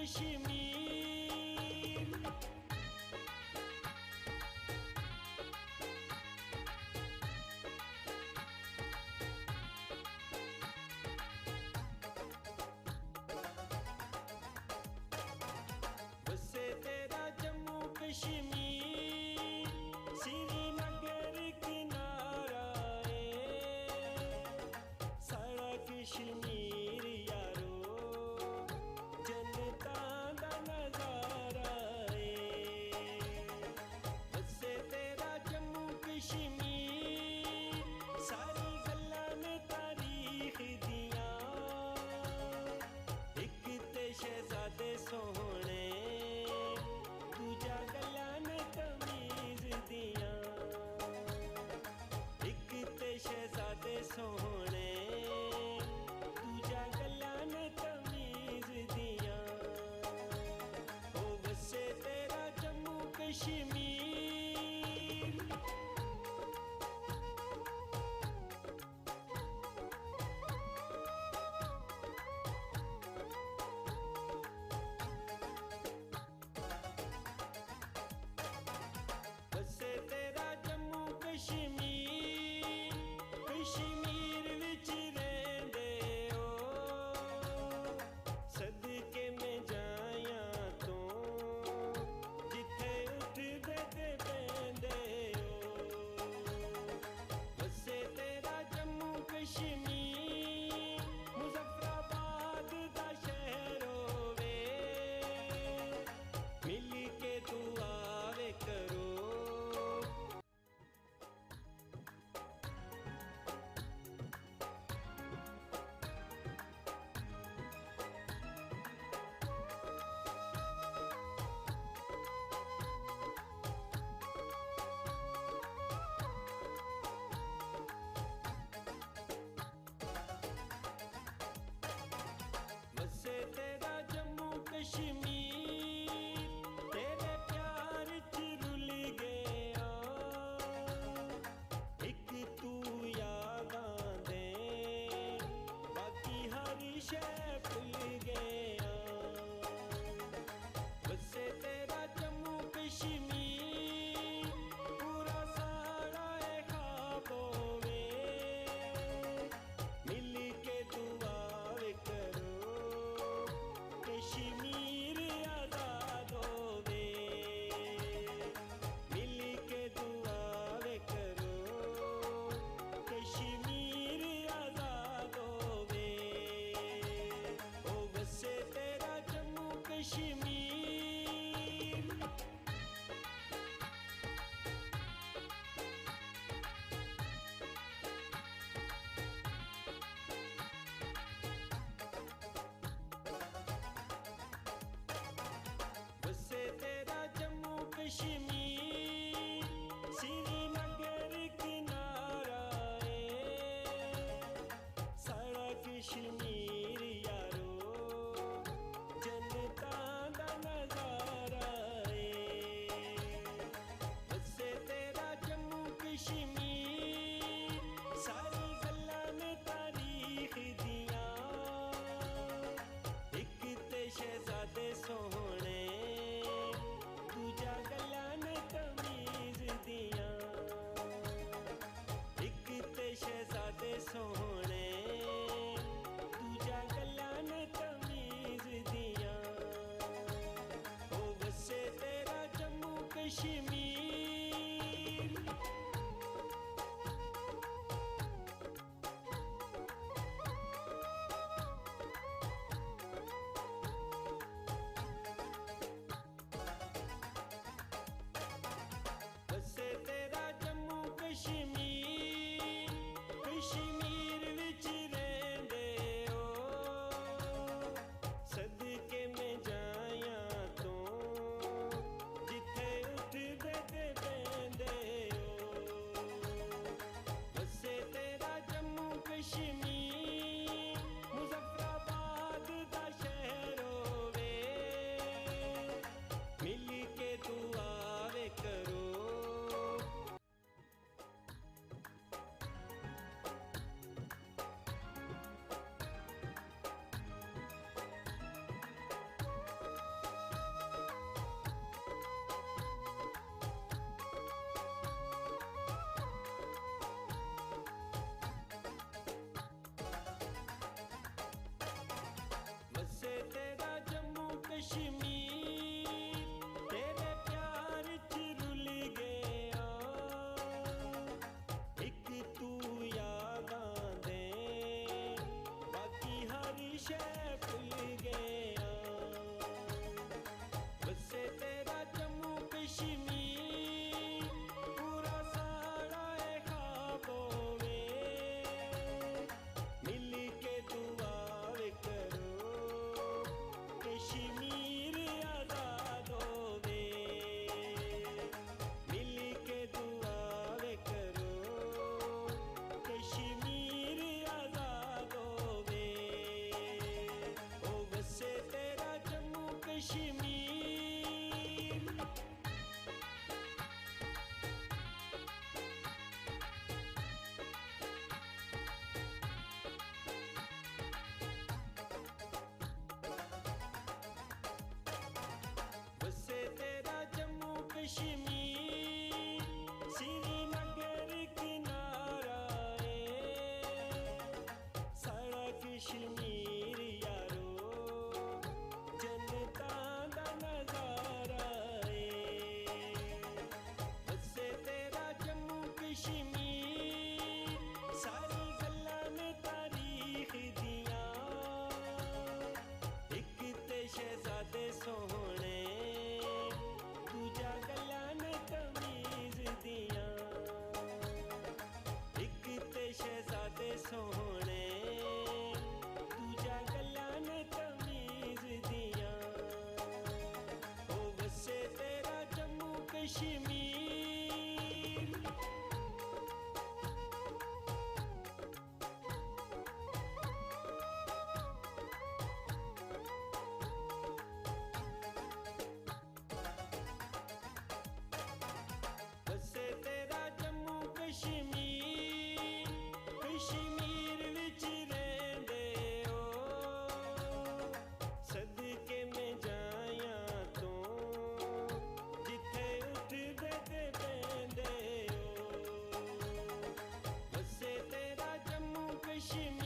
कश्मीर। बसे तेरा जम्मू कश्मीर, श्रीनगर किनारा साड़ा कश्मीर यारो, जनता दा नजारा बसे तेरा जम्मू कश्मीर, सारी गल्लां ने तारीख दियां, एक ते शहजादे सोहने, दूजा गल्लां ने तमीज दियां, एक ते शहजादे सोहने, दूजा गल्लां ने तमीज दियां। ओ वसे तेरा जम्मू कश्मीर। बसे तेरा जम्मू कश्मीर, कश्मीर विच रहिंदे हो, सदके में जाया तो जिथे उठदे ते पैंदे हो। बसे तेरा जम्मू कश्मीर, मुजफ्फराबाद दा शहर होवे, मिल के तू आवे करो। बसे तेरा जम्मू कश्मीर, तेरे प्यार च रुल गया, एक तू यादां दे, बाकी हर शै भुल गया। बसे तेरा जम्मू कश्मीर, पूरा सारा ख्वाब होवे, मिल के तू आवे करो, कश्मीर आजाद होवे, मिल के दुआवे करो, कश्मीर आजाद होवे। ओ वसे तेरा जम्मू कश्मीर। बसे तेरा जम्मू कश्मीर, श्रीनगर किनारा साड़ा कश्मीर यारो, जनता दा कश्मीर